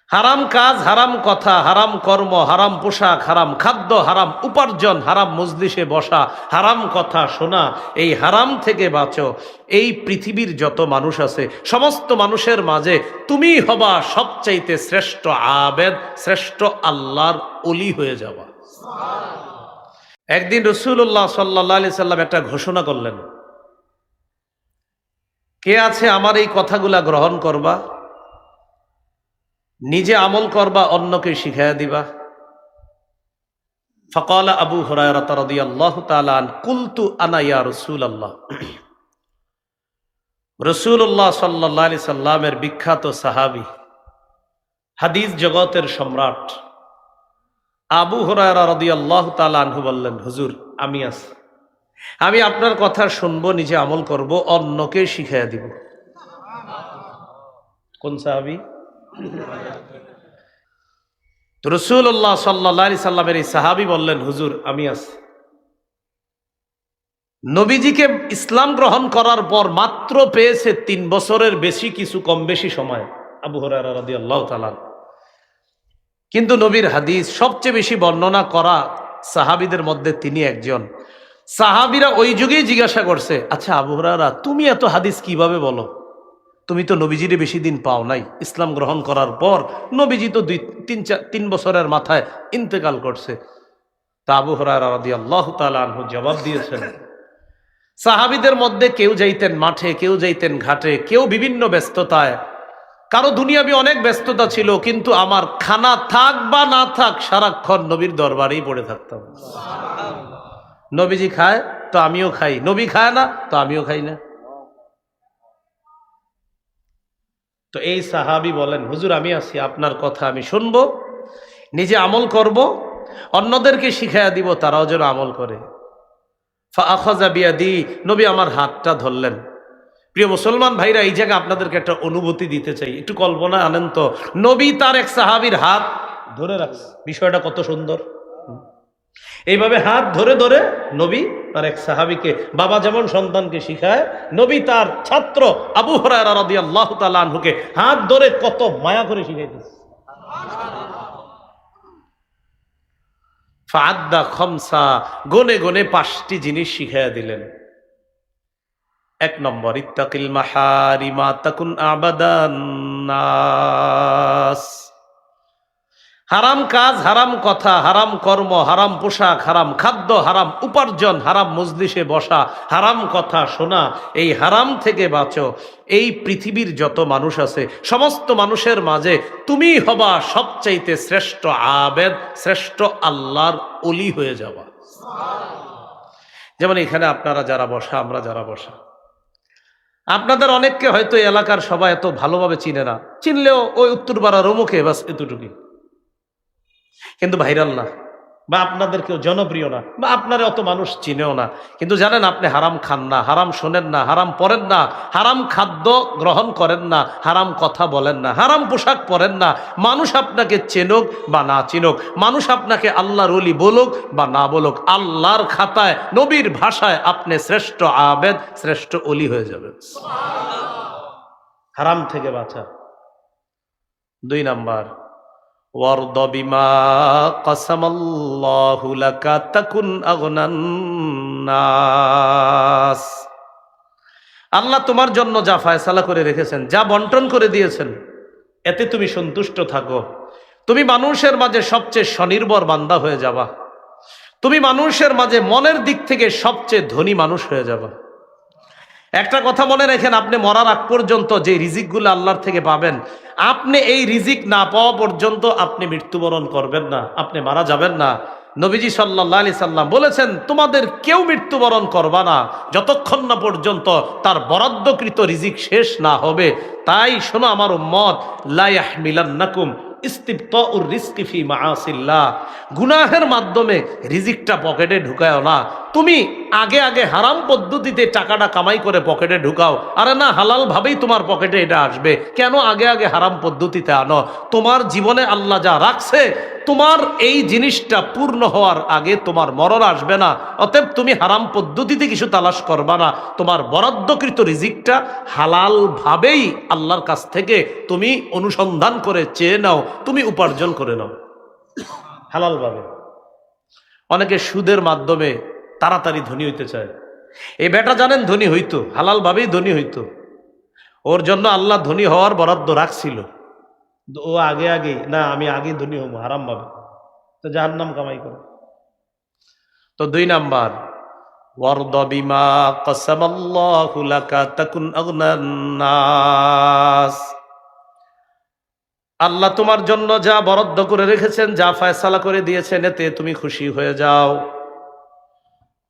হারাম কাজ, হারাম কথা, হারাম কর্ম, হারাম পোশাক, হারাম খাদ্য, হারাম উপার্জন, হারাম মজলিসে বসা, হারাম কথা শোনা, এই হারাম থেকে বাঁচো। এই পৃথিবীর যত মানুষ আছে সমস্ত মানুষের মাঝে তুমি হবা সবচাইতে শ্রেষ্ঠ আবেদ, শ্রেষ্ঠ আল্লাহর ওলি হয়ে যাবা। একদিন রাসূলুল্লাহ সাল্লাল্লাহু আলাইহি সাল্লাম একটা ঘোষণা করলেন, কে আছে আমার এই কথাগুলা গ্রহণ করবা, নিজে আমল করবা, অন্যকে শিখাইয়া দিবা। ফাকালা আবু হুরায়রা রাদিয়াল্লাহু তাআলা আন কুলতু আনা ইয়া রাসূলুল্লাহ। রাসূলুল্লাহ সাল্লাল্লাহু আলাইহি সাল্লামের বিখ্যাত সাহাবী, হাদিস জগতের সম্রাট আবু হুরায়রা রাদিয়াল্লাহু তাআলা আনহু বললেন, হুজুর আমি আছি, আমি আপনার কথা শুনবো, নিজে আমল করব, অন্যকে শিখাইয়া দিব। কোন সাহাবী? রাসূলুল্লাহ সাল্লাল্লাহু আলাইহি সাল্লামের এই সাহাবী বললেন, হুজুর আমি আছি। নবীজিকে ইসলাম গ্রহণ করার পর মাত্র পেয়েছে 3 বছরের বেশি, কিছু কম বেশি সময় আবু হুরায়রা রাদিয়াল্লাহু তাআলা। কিন্তু নবীর হাদিস সবচেয়ে বেশি বর্ণনা করা সাহাবীদের মধ্যে তিনি একজন। সাহাবীরা ওই যুগেই জিজ্ঞাসা করছে, আচ্ছা আবু হুরায়রা তুমি এত হাদিস কিভাবে বলো? তুমি তো নবীজিরে বেশি দিন পাও নাই, ইসলাম গ্রহণ করার পর নবীজি তো 3 বছরের মাথায় ইন্তেকাল করছে। তা আবু হুরায়রা রাদিয়াল্লাহু তাআলা আনহু জবাব দিয়েছেন, সাহাবীদের মধ্যে কেউ যাইতেন মাঠে, কেউ যাইতেন ঘাটে, কেউ বিভিন্ন ব্যস্ততায়, কারো দুনিয়াবি অনেক ব্যস্ততা ছিল, কিন্তু আমার খানা থাক বা না থাক সারাক্ষণ নবীর দরবারেই পড়ে থাকতাম। নবীজি খায় তো আমিও খাই, নবী খায় না তো আমিও খাই না। তো এই সাহাবী বলেন, হুজুর আমি আছি, আপনার কথা আমি শুনবো, নিজে আমল করব, অন্যদেরকে শিখাইয়া দিব, তারাও যেন আমল করে। ফাআখাযা বিয়াদি, নবী আমার হাতটা ধরলেন। প্রিয় মুসলমান ভাইরা, এই জায়গায় আপনাদেরকে একটা অনুভূতি দিতে চাই, একটু কল্পনা আনেন তো, নবী তার এক সাহাবীর হাত ধরে রাখছে, বিষয়টা কত সুন্দর। এইভাবে হাত ধরে ধরে নবী তার এক সাহাবীকে, বাবা যেমন সন্তানকে শিখায়, নবী তার ছাত্র আবু হুরায়রা রাদিয়াল্লাহু তাআলা আনহুকে হাত ধরে কত মায়া করে শিখাইতেছে। ফাআদ্দা খামসা, গনে গনে 5টি জিনিস শিখাইয়া দিলেন। 1 নম্বর, ইত্তাকিল মাহারিমা তাকুন আবাদান নাস। হারাম কাজ, হারাম কথা, হারাম কর্ম, হারাম পোশাক, হারাম খাদ্য, হারাম উপার্জন, হারাম মজলিসে বসা, হারাম কথা শোনা, এই হারাম থেকে বাঁচো। এই পৃথিবীর যত মানুষ আছে সমস্ত মানুষের মাঝে তুমি হবা সবচাইতে শ্রেষ্ঠ আবেদ, শ্রেষ্ঠ আল্লাহর ওলি হয়ে যাবা। যেমন এখানে আপনারা যারা বসা, আমরা যারা বসা, আপনাদের অনেককে হয়তো এলাকার সবাই এত ভালোভাবে চিনে না, চিনলেও ওই উত্তরপাড়ার অমুকে বাস এতটুকুই, কিন্তু ভাইরাল না, বা আপনাদের কেউ জনপ্রিয় না, বা আপনার অত মানুষ চিনেও না। কিন্তু জানেন আপনি হারাম খান না, হারাম শোনেন না, হারাম পড়েন না, হারাম খাদ্য গ্রহণ করেন না, হারাম কথা বলেন না, হারাম পোশাক পরেন না। মানুষ আপনাকে চেনুক বা না চিনুক, মানুষ আপনাকে আল্লাহর ওলি বলুক বা না বলুক, আল্লাহর খাতায় নবীর ভাষায় আপনি শ্রেষ্ঠ আবেদ, শ্রেষ্ঠ ওলি হয়ে যাবেন। হারাম থেকে বাঁচা। 2 নাম্বার, ওয়ারদ বিমা কাসামাল্লাহু লাকা তাকুন আগনান নাস। আল্লাহ তোমার জন্য যা ফয়সালা করে রেখেছেন, যা বন্টন করে দিয়েছেন, এতে তুমি সন্তুষ্ট থাকো। তুমি মানুষের মাঝে সবচেয়ে স্বনির্ভর বান্দা হয়ে যাবা, তুমি মানুষের মাঝে মনের দিক থেকে সবচেয়ে ধনী মানুষ হয়ে যাবা। একটা কথা মনে রাখেন, আপনি মরার আগ পর্যন্ত যে রিজিকগুলো আল্লাহর থেকে পাবেন, আপনি এই রিজিক না পাওয়া পর্যন্ত আপনি মৃত্যুবরণ করবেন না, আপনি মারা যাবেন না। নবীজি সাল্লাল্লাহু আলাইহি সাল্লাম বলেছেন, তোমাদের কেউ মৃত্যুবরণ করবা না যতক্ষণ না পর্যন্ত তার বরাদ্দকৃত রিজিক শেষ না হবে। তাই শোনো আমার উম্মত, লা ইয়াহমিলান্নাকুম ইস্তিবতাউর রিজকি ফি মাআসিল্লাহ, গুনাহের মাধ্যমে রিজিকটা পকেটে ঢুকায়ও না। তুমি আগে আগে হারাম পদ্ধতিতে টাকাটা কামাই করে পকেটে ঢুকাও, আরে না, হালাল ভাবেই তোমার পকেটে এটা আসবে। কেন আগে আগে হারাম পদ্ধতিতে আনো? তোমার জীবনে আল্লাহ যা রাখছে তোমার এই জিনিসটা পূর্ণ হওয়ার আগে তোমার মরণ আসবে না। অতএব তুমি হারাম পদ্ধতিতে কিছু তালাশ করবা না, তোমার বরাদ্দকৃত রিজিকটা হালাল ভাবেই আল্লাহর কাছ থেকে তুমি অনুসন্ধান করে চেয়ে নাও, তুমি উপার্জন করে নাও হালাল ভাবে। অনেকে সুদের মাধ্যমে তাড়াতাড়ি ধনী হইতে চায়। এই বেটা জানেন ধনী হইতো, হালাল ভাবেই ধনী হইতো, ওর জন্য আল্লাহ ধনী হওয়ার বরাদ্দ রাখছিল। ও আগে আগে না, আমি আগে ধনী হবো হারাম ভাবে, তো জাহান্নাম কামাই করে। তো 2 নাম্বার, ওয়ারদ বিমা কাসামাল্লাহু লাকা তাকুন আগনান নাস। আল্লাহ তোমার জন্য যা বরাদ্দ করে রেখেছেন, যা ফয়সালা করে দিয়েছেন, এতে তুমি খুশি হয়ে যাও।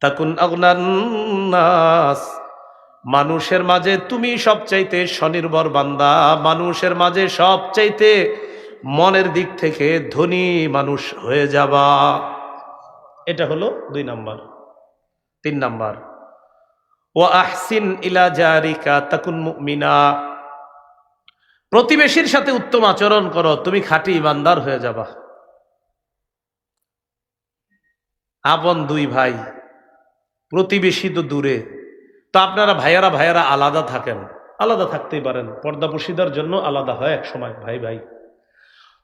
তাকুন আগনান নাস, মানুষের মাঝে তুমি সবচাইতে স্বনির্ভর বান্দা, মানুষের মাঝে সবচাইতে মনের দিক থেকে ধনী মানুষ হয়ে যাবা। এটা হলো 2 নাম্বার। 3 নাম্বার, ওয়া আহসিন ইলা জারিকা তাকুন মুমিনা, প্রতিবেশীর সাথে উত্তম আচরণ করো, তুমি খাঁটি ইমানদার হয়ে যাবা। আপন 2 ভাই, প্রতিবেশী তো দূরে, তো আপনারা ভাইয়ারা আলাদা থাকেন, আলাদা থাকতেই পারেন, পর্দাপশিদার জন্য আলাদা হয় এক সময় ভাই ভাই।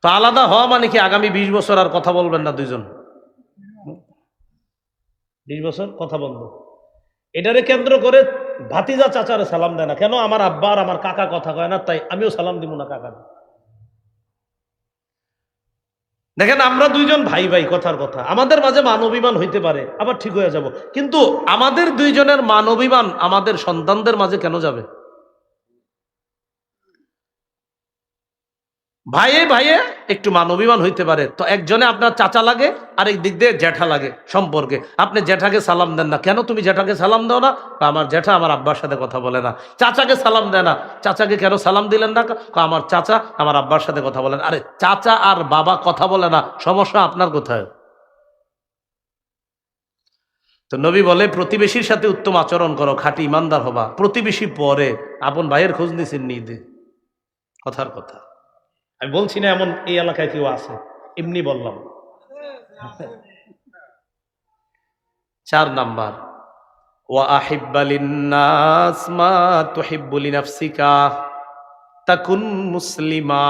তো আলাদা হওয়া মানে কি আগামী 20 বছর আর কথা বলবেন না দুইজন? 20 বছর কথা বন্ধ। এটারে কেন্দ্র করে ভাতিজা চাচারে সালাম দেয় না কেন? আমার আব্বা আর আমার কাকা কথা কয় না, তাই আমিও সালাম দিব না কাকা। দেখেন, আমরা 2 জন ভাই ভাই, কথার কথা, আমাদের মাঝে মানবিমান হইতে পারে, আবার ঠিক হয়ে যাব, কিন্তু আমাদের 2 জনের মানবিমান আমাদের সন্তানদের মাঝে কেন যাবে? ভাইয়ে ভাইয়ে একটু মানবিমান হইতে পারে, তো একজনে আপনার চাচা লাগে, আরেক দিক দিয়ে জ্যাঠা লাগে সম্পর্কে। আপনি জ্যাঠাকে সালাম দেন না কেন? তুমি জ্যাঠাকে সালাম দাও না? আমার জ্যাঠা আমার আব্বার সাথে কথা বলে না। চাচাকে সালাম দেয় না, চাচাকে কেন সালাম দিলেন না? আমার চাচা আমার আব্বার সাথে কথা বলেন। আরে চাচা আর বাবা কথা বলে না, সমস্যা আপনার কোথায়? তো নবী বলে প্রতিবেশীর সাথে উত্তম আচরণ করো, খাঁটি ইমানদার হবা। প্রতিবেশী পরে, আপন ভাইয়ের খোঁজ নিছেন নিদে, কথার কথা। আমি বলছি না এমন এই এলাকায় কেউ আছে, এমনি বললাম। 4 নাম্বার, ওয়া আহিব্বা লিন্নাস মা তুহিব্বু লিনাফসিকা তাকুন মুসলিমা,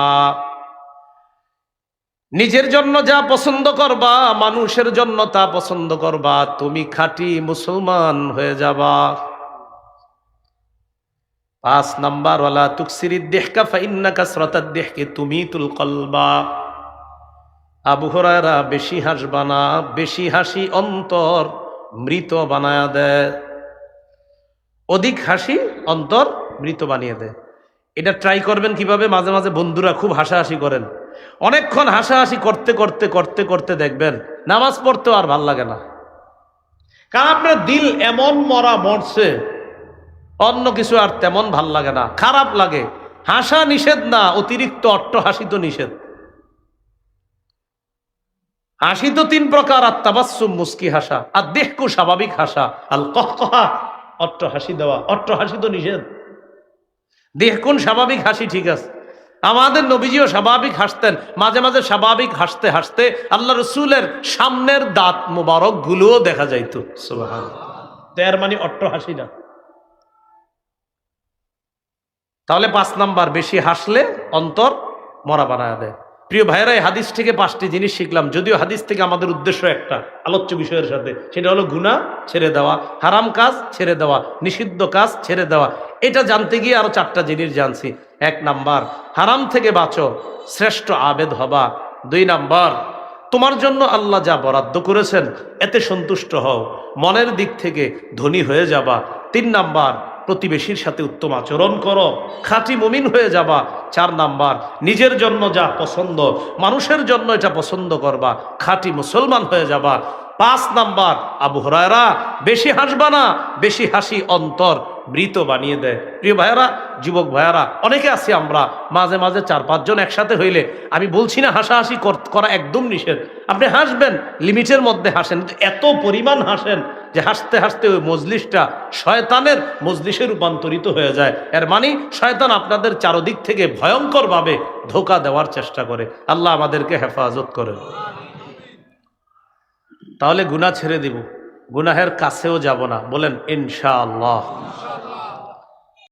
নিজের জন্য যা পছন্দ করবা, মানুষের জন্য তা পছন্দ করবা, তুমি খাঁটি মুসলমান হয়ে যাবা। 5 নাম্বার, ওয়ালা তুকসিরিদ দিহকা ফাইন্না কাসরাতাদ দিহকি তুমিতুল কলবা। আবু হুরায়রা, বেশি হাসবা না, বেশি হাসি অন্তর মৃত বানায়া দেয়। অধিক হাসি অন্তর মৃত বানিয়ে দেয়। এটা ট্রাই করবেন কিভাবে? মাঝে মাঝে বন্ধুরা খুব হাসাহাসি করেন, অনেকক্ষণ হাসাহাসি করতে করতে করতে করতে দেখবেন নামাজ পড়তেও আর ভাল লাগে না, কারণ আপনার দিল এমন মরছে, অন্য কিছু আর তেমন ভাল লাগে না, খারাপ লাগে। হাসা নিষেধ না, অতিরিক্ত অট্টহাসি তো নিষেধ। হাসি তো 3 প্রকার, আর তাবাসসুম মুস্কি হাসা, আর দেহকু স্বাভাবিক হাসা, আল কহকহা অট্টহাসি দেওয়া, অট্টহাসি তো নিষেধ। দেহকুন স্বাভাবিক হাসি ঠিক আছে, আমাদের নবীজিও স্বাভাবিক হাসতেন, মাঝে মাঝে স্বাভাবিক হাসতে হাসতে আল্লাহ রসুলের সামনের দাঁত মোবারক গুলোও দেখা যাইত। সুবহানাল্লাহ। এর মানে অট্টহাসি না। তাহলে 5 নাম্বার, বেশি হাসলে অন্তর মরা বানায় দেয়। প্রিয় ভাইয়েরা, এই হাদিস থেকে 5টি জিনিস শিখলাম, যদিও হাদিস থেকে আমাদের উদ্দেশ্য একটা আলোচ্য বিষয়ের সাথে, সেটা হলো গুনাহ ছেড়ে দেওয়া, হারাম কাজ ছেড়ে দেওয়া, নিষিদ্ধ কাজ ছেড়ে দেওয়া। এটা জানতে গিয়ে আরো 4টা জিনিস জানছি। 1 নাম্বার, হারাম থেকে বাঁচো, শ্রেষ্ঠ আবেদ হবা। 2 নাম্বার, তোমার জন্য আল্লাহ যা বরাদ্দ করেছেন এতে সন্তুষ্ট হও, মনের দিক থেকে ধনী হয়ে যাবা। 3 নাম্বার, প্রতিবেশীর সাথে উত্তম আচরণ করো, খাঁটি মুমিন হয়ে যাবা। 4 নাম্বার, নিজের জন্য যা পছন্দ, মানুষের জন্য এটা পছন্দ করবা, খাঁটি মুসলমান হয়ে যাবা। 5 নাম্বার, আবু হুরায়রা, বেশি হাসবা না, বেশি হাসি অন্তর মৃত বানিয়ে দেয়। প্রিয় ভাইয়েরা, যুবক ভাইয়েরা, অনেকে আছি আমরা, মাঝে মাঝে 4-5 জন একসাথে হইলে, আমি বলছি না হাসাহাসি করা একদম নিষেধ, আপনি হাসবেন, লিমিটের মধ্যে হাসেন, এত পরিমাণ হাসেন যে হাসতে হাসতে ওই মজলিসটা শয়তানের মজলিসে রূপান্তরিত হয়ে যায়। এর মানে শয়তান আপনাদের চারদিক থেকে ভয়ঙ্করভাবে ধোঁকা দেওয়ার চেষ্টা করে। আল্লাহ আমাদেরকে হেফাজত করে। তাহলে গুনাহ ছেড়ে দিব, গুনাহের কাছেও যাব না, বলেন ইনশাআল্লাহ।